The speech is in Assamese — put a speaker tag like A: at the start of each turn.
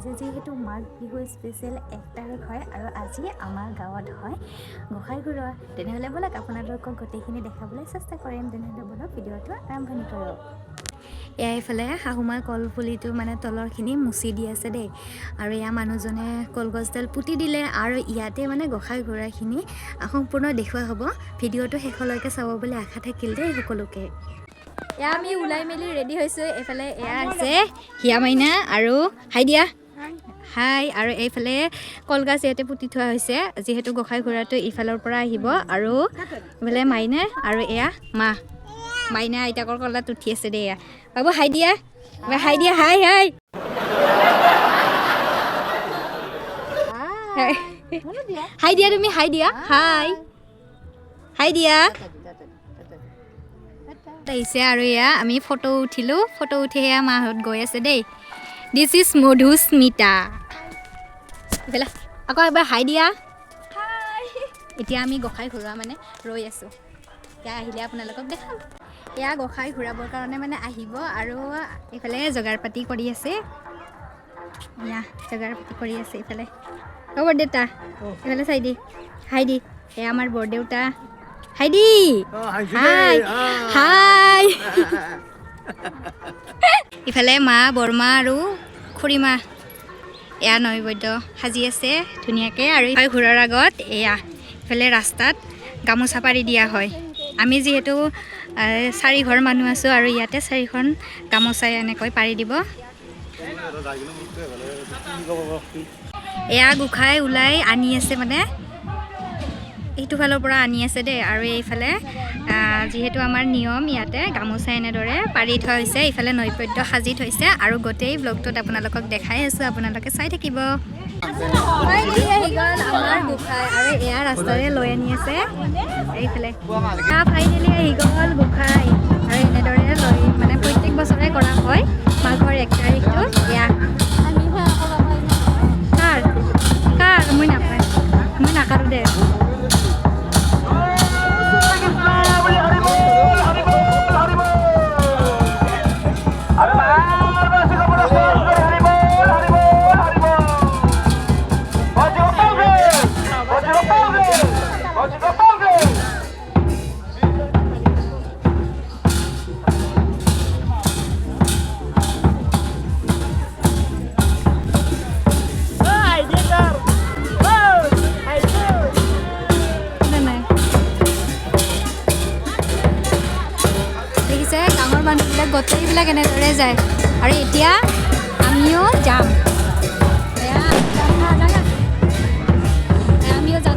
A: যে যিহেতু মাঘ বিহু স্পেচিয়েল 1 তাৰিখ হয় আৰু আজি আমাৰ গাঁৱত হয় গোসাইঘূৰোৱা। তেনেহ'লে ব'লক আপোনালোকক গোটেইখিনি দেখাবলৈ চেষ্টা কৰিম। তেনেহ'লে ব'লক ভিডিঅ'টো আৰম্ভণি কৰোঁ। এয়া এইফালে শাহুমাৰ কলপুলিটো মানে তলৰখিনি মুচি দি আছে দেই, আৰু এয়া মানুহজনে কলগছডাল পুতি দিলে আৰু ইয়াতে মানে গোসাই ঘোঁৰাখিনি সম্পূৰ্ণ দেখুওৱা হ'ব। ভিডিঅ'টো শেষলৈকে চাব বুলি আশা থাকিল দেই সকলোকে। এয়া আমি ওলাই মেলি ৰেডি হৈছোঁ। এইফালে এয়া আছে হিয়া মাইনা আৰু হাই দিয়া হাই, আৰু এইফালে কলগছ ইয়াতে পুতি থোৱা হৈছে যিহেতু গোসাই ঘোঁৰাটো ইফালৰ পৰা আহিব। আৰু এইফালে মাইনা আৰু এয়া মাইনা আইতাকৰ কলাত উঠি আছে দেই। এয়া বাবু হাই দিয়া, হাই দিয়া, হাই হাই হাই দিয়া, তুমি হাই দিয়া, হাই দিয়া আহিছে। আৰু এয়া আমি ফটো উঠিলোঁ, ফটো উঠি সেয়া মাহঁত গৈ আছে দেই। This is Madhusmita. এইফালে আকৌ এবাৰ হাই দিয়া। এতিয়া আমি গোসাই ঘূৰোৱা মানে ৰৈ আছোঁ, এতিয়া আহিলে আপোনালোকক দেখাম। এয়া গোসাই ঘূৰাবৰ কাৰণে মানে আহিব আৰু এইফালে যোগাৰ পাতি কৰি আছে। এয়া যোগাৰ পাতি কৰি আছে এইফালে। অ' বৰদেউতা এইফালে চাই দি, হাই দি। এয়া আমাৰ বৰদেউতা, হাই দি, হাই হাই। ইফালে মা, বৰমা আৰু খুৰীমা এয়া নৈবদ্য সাজি আছে ধুনীয়াকৈ। আৰু ঘূৰাৰ আগত এয়া ইফালে ৰাস্তাত গামোচা পাৰি দিয়া হয়। আমি যিহেতু 4 ঘৰ মানুহ আছোঁ আৰু ইয়াতে 4খন গামোচাই এনেকৈ পাৰি দিব। এয়া গোসাঁই ওলাই আনি আছে, মানে এইটো ফালৰ পৰা আনি আছে দেই। আৰু এইফালে যিহেতু আমাৰ নিয়ম ইয়াতে গামোচা এনেদৰে পাৰি থোৱা হৈছে, ইফালে নৈবদ্য সাজি থৈছে। আৰু গোটেই ব্লগটোত আপোনালোকক দেখাই আছোঁ, আপোনালোকে চাই থাকিব। আমাৰ গোসাঁই আৰু এয়া ৰাস্তাৰে লৈ আনি আছে এইফালে। ফাইনেলি আহি গ'ল গোসাঁই, আৰু এনেদৰে লৈ মানে প্ৰত্যেক বছৰে কৰা হয় মাঘৰ 1 তাৰিখটো। এয়া কাৰ মই নাপায়, মই নাকাৰোঁ দে। ডাঙৰ মানুহবিলাক গোটেইবিলাক এনেদৰে যায়, আৰু এতিয়া আমিও যাম। আমিও যাম।